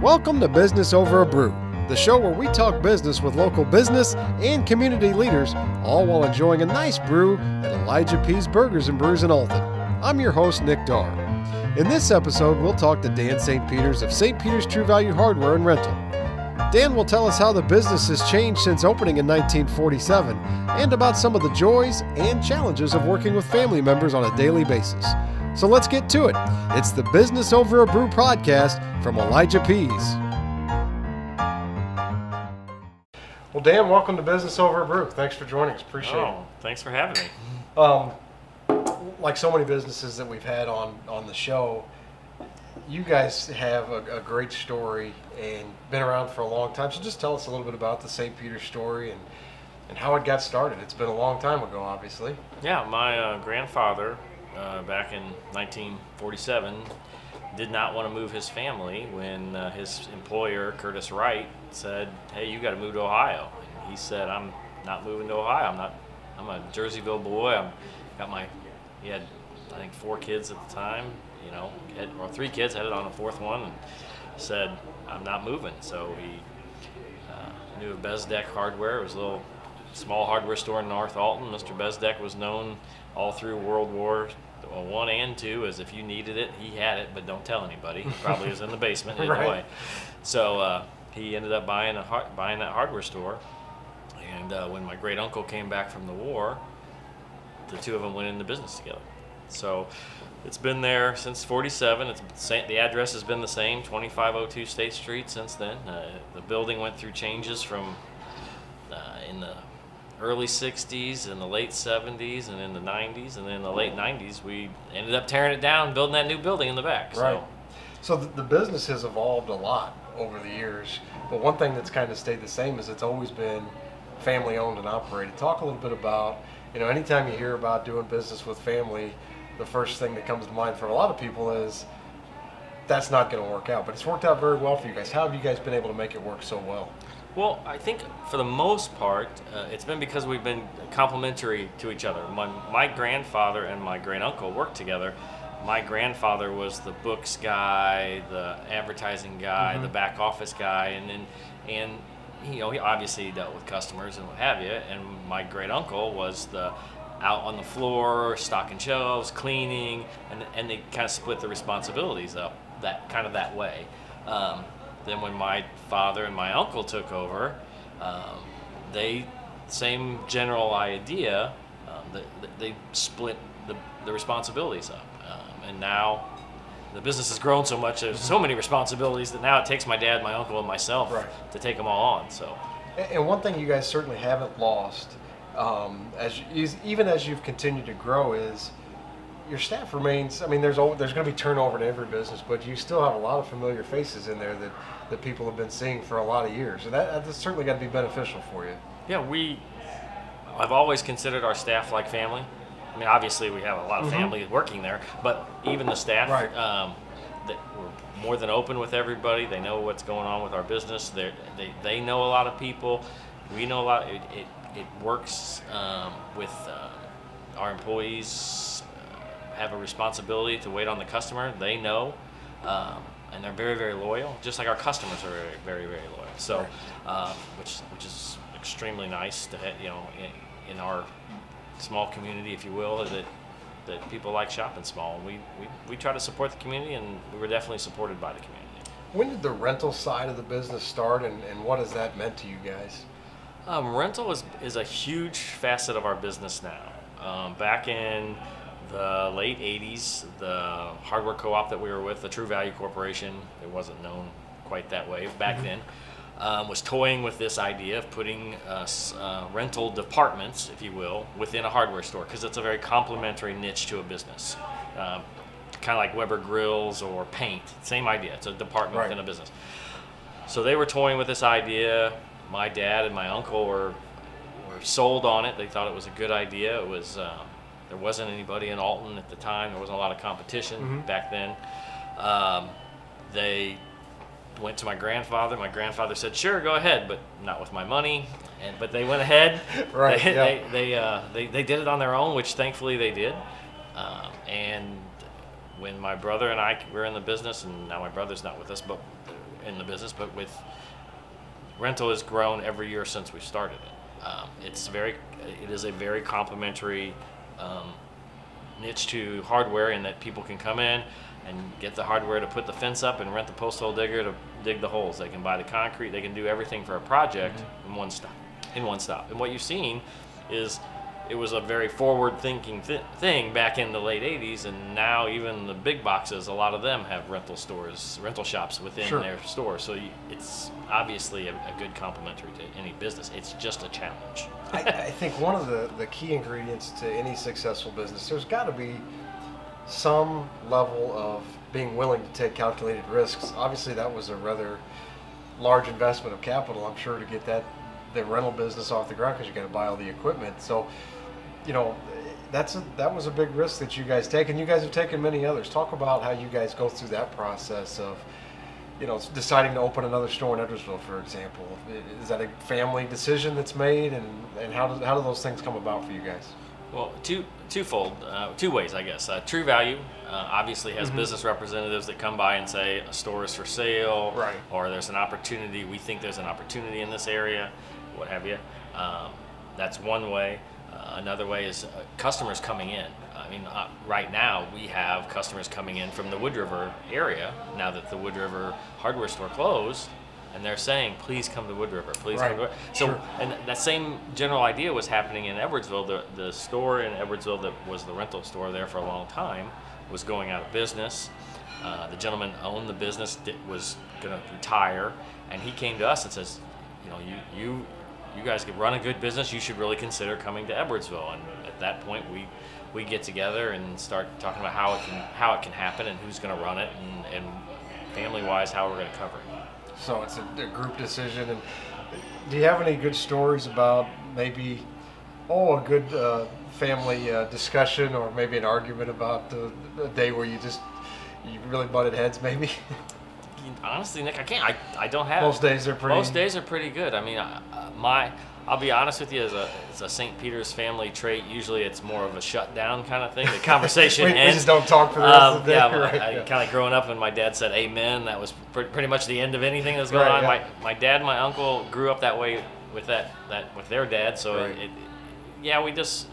Welcome to Business Over a Brew, the show where we talk business with local business and community leaders, all while enjoying a nice brew at Elijah P's Burgers and Brews in Alton. I'm your host, Nick Darr. In this episode, we'll talk to Dan St. Peters of St. Peters True Value Hardware and Rental. Dan will tell us how the business has changed since opening in 1947 and about some of the joys and challenges of working with family members on a daily basis. So let's get to it. It's the Business Over a Brew podcast from Elijah P's. Well, Dan, welcome to Business Over a Brew. Thanks for joining us. Appreciate it. Thanks for having me. Like so many businesses that we've had on the show, you guys have a great story and been around for a long time. So just tell us a little bit about the St. Peters story and how it got started. It's been a long time ago, obviously. Yeah, my grandfather, back in 1947, did not want to move his family when his employer, Curtis Wright, said, "Hey, you got to move to Ohio." And he said, "I'm not moving to Ohio. I'm a Jerseyville boy. He had, I think, 4 kids at the time, or 3 kids, headed on the 4th one, and said, "I'm not moving." So he knew of Bezdek Hardware. It was a little small hardware store in North Alton. Mr. Bezdek was known all through World War I and II as if you needed it, he had it, but don't tell anybody. It probably was in the basement in Right. Illinois. So he ended up buying that hardware store. And when my great uncle came back from the war, the two of them went into business together. So it's been there since 47. The address has been the same, 2502 State Street since then. The building went through changes from in the early 60s and the late 70s and in the 90s, and then in the late 90s we ended up tearing it down, building that new building in the back. Right. So the business has evolved a lot over the years, but one thing that's kind of stayed the same is it's always been family owned and operated. Talk a little bit about, anytime you hear about doing business with family, the first thing that comes to mind for a lot of people is that's not going to work out, but it's worked out very well for you guys. How have you guys been able to make it work so well? Well, I think for the most part, it's been because we've been complementary to each other. My grandfather and my great uncle worked together. My grandfather was the books guy, the advertising guy, the back office guy, and he obviously dealt with customers and what have you. And my great uncle was the out on the floor, stocking shelves, cleaning, and they kind of split the responsibilities up that way. Then when my father and my uncle took over, same general idea, they split the responsibilities up. And now the business has grown so much, there's so many responsibilities that now it takes my dad, my uncle, and myself to take them all on. So, and one thing you guys certainly haven't lost, even as you've continued to grow, is your staff remains. I mean, there's going to be turnover in every business, but you still have a lot of familiar faces in there that people have been seeing for a lot of years, and that's certainly got to be beneficial for you. Yeah, I've always considered our staff like family. I mean, obviously we have a lot of family working there, but even the staff, that we're more than open with everybody. They know what's going on with our business. They know a lot of people. We know a lot. It works with our employees. Have a responsibility to wait on the customer. They know, and they're very, very loyal. Just like our customers are very, very, very loyal. So, which is extremely nice to have, in our small community, if you will, that people like shopping small. We try to support the community, and we were definitely supported by the community. When did the rental side of the business start, and what has that meant to you guys? Rental is a huge facet of our business now. Back in the late 80s, the hardware co-op that we were with, the True Value Corporation, it wasn't known quite that way back then, was toying with this idea of putting rental departments, if you will, within a hardware store, because it's a very complementary niche to a business. Kind of like Weber Grills or paint, same idea. It's a department within a business. So they were toying with this idea. My dad and my uncle were sold on it. They thought it was a good idea. It was there wasn't anybody in Alton at the time. There wasn't a lot of competition back then. They went to my grandfather. My grandfather said, "Sure, go ahead," but not with my money. But they went ahead. They did it on their own, which thankfully they did. And when my brother and I were in the business, and now my brother's not with us, but in the business, but with rental has grown every year since we started it. It is a very complementary niche to hardware in that people can come in and get the hardware to put the fence up and rent the post hole digger to dig the holes. They can buy the concrete. They can do everything for a project in one stop. And what you've seen is it was a very forward-thinking thing back in the late 80s, and now even the big boxes, a lot of them have rental shops within their stores. So it's obviously a good complementary to any business. It's just a challenge. I think one of the key ingredients to any successful business, there's got to be some level of being willing to take calculated risks. Obviously, that was a rather large investment of capital, I'm sure, to get the rental business off the ground, because you got to buy all the equipment. So, that was a big risk that you guys take, and you guys have taken many others. Talk about how you guys go through that process of, deciding to open another store in Edwardsville, for example. Is that a family decision that's made, and how do those things come about for you guys? Well, twofold, two ways, I guess. True Value obviously has business representatives that come by and say a store is for sale, right, or there's an opportunity. We think there's an opportunity in this area, what have you. That's one way. Another way is customers coming in. I mean, right now we have customers coming in from the Wood River area now that the Wood River hardware store closed, and they're saying, please come to Wood River, please come to Wood River. So, sure. And that same general idea was happening in Edwardsville. The store in Edwardsville that was the rental store there for a long time was going out of business. The gentleman owned the business, was going to retire, and he came to us and says, you guys can run a good business. You should really consider coming to Edwardsville. And at that point, we get together and start talking about how it can happen and who's going to run it, and family-wise how we're going to cover it. So it's a group decision. And do you have any good stories about maybe a good family discussion, or maybe an argument about the day where you really butted heads, maybe? Honestly, Nick, I can't. I don't have. Most days are pretty good. I mean, I'll be honest with you. As a St. Peter's family trait, usually it's more of a shutdown kind of thing. The conversation ends. We just don't talk for the rest of the day. Yeah, right, kind of growing up, when my dad said "Amen," that was pretty much the end of anything that was going on. Yeah. My dad and my uncle grew up that way with with their dad. So we just.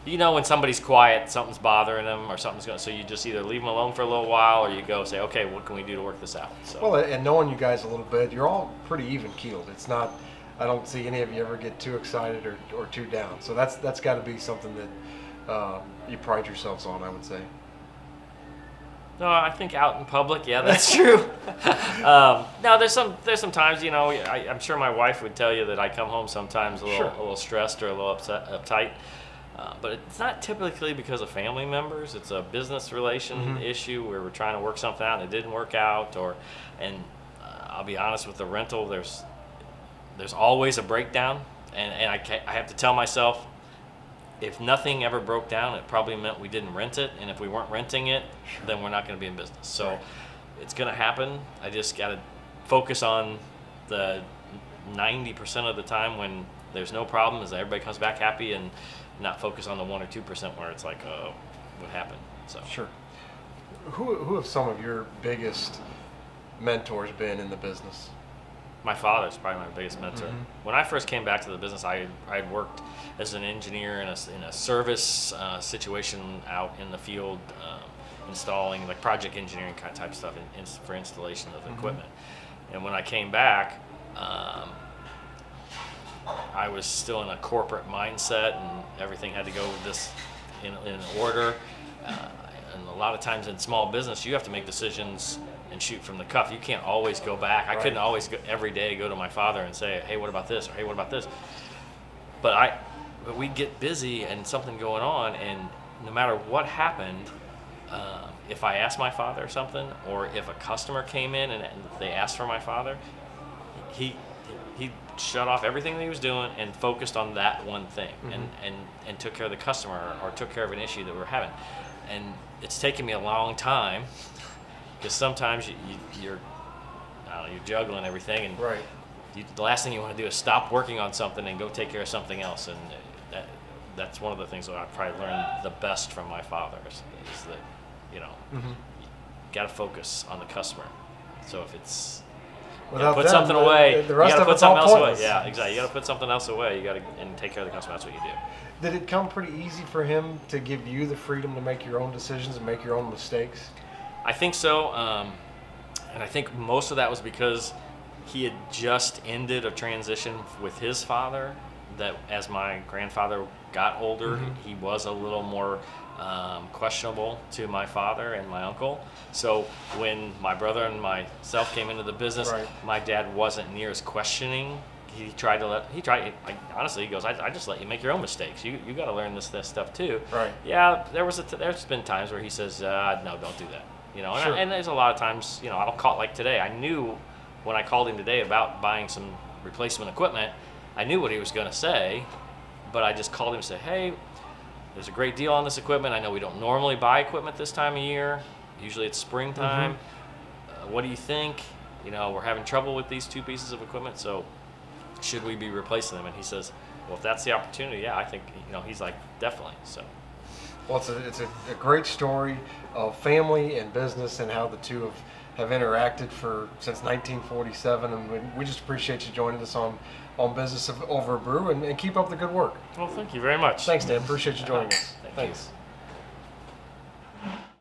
When somebody's quiet, something's bothering them or something's going. So you just either leave them alone for a little while, or you go say, okay, what can we do to work this out? So. Well, and knowing you guys a little bit, you're all pretty even keeled. It's not. I don't see any of you ever get too excited or too down. So that's got to be something that you pride yourselves on, I would say. No, I think out in public, that's true. No, there's some times, I'm sure my wife would tell you that I come home sometimes a little stressed or a little uptight. But it's not typically because of family members. It's a business relation issue where we're trying to work something out and it didn't work out. And I'll be honest, with the rental, there's always a breakdown, and I have to tell myself, if nothing ever broke down, it probably meant we didn't rent it, and if we weren't renting it, then we're not going to be in business. So it's going to happen. I just got to focus on the 90% of the time when there's no problem, is that everybody comes back happy, and not focus on the 1 or 2% where it's like, what happened? So sure. Who have some of your biggest mentors been in the business? My father's probably my biggest mentor. When I first came back to the business, I had worked as an engineer in a service situation out in the field, installing like project engineering type stuff for installation of equipment. And when I came back, I was still in a corporate mindset, and everything had to go with this in order. And a lot of times in small business, you have to make decisions and shoot from the cuff. You can't always go back. I couldn't always every day go to my father and say, hey, what about this? Or hey, what about this? But we'd get busy and something going on, and no matter what happened, if I asked my father something, or if a customer came in and they asked for my father, he shut off everything that he was doing and focused on that one thing, and took care of the customer, or took care of an issue that we were having. And it's taken me a long time, because sometimes you're juggling everything, and the last thing you want to do is stop working on something and go take care of something else. And that's one of the things that I probably learned the best from my father is that you got to focus on the customer. So if it's Without put them, something away. The rest you got to of put it's all something else away. pointless. Yeah, exactly. You got to put something else away. You got to and take care of the customer. That's what you do. Did it come pretty easy for him to give you the freedom to make your own decisions and make your own mistakes? I think so, and I think most of that was because he had just ended a transition with his father. That as my grandfather got older, he was a little more questionable to my father and my uncle. So when my brother and myself came into the business, my dad wasn't near as questioning. He tried, honestly, he goes, I just let you make your own mistakes. You got to learn this stuff too. Right. Yeah, there's been times where he says, no, don't do that. You know, and there's a lot of times, you know, I don't call, like today, I knew when I called him today about buying some replacement equipment, I knew what he was going to say, but I just called him and said, hey, there's a great deal on this equipment. I know we don't normally buy equipment this time of year. Usually it's springtime. What do you think? You know, we're having trouble with these two pieces of equipment, so should we be replacing them? And he says, well, if that's the opportunity, yeah, I think, you know, he's like, definitely. So, well, it's a great story of family and business and how the two have interacted since 1947, and we just appreciate you joining us on Business Over Brew, and keep up the good work. Well, thank you very much. Thanks, Dan. Appreciate you joining us. Thanks.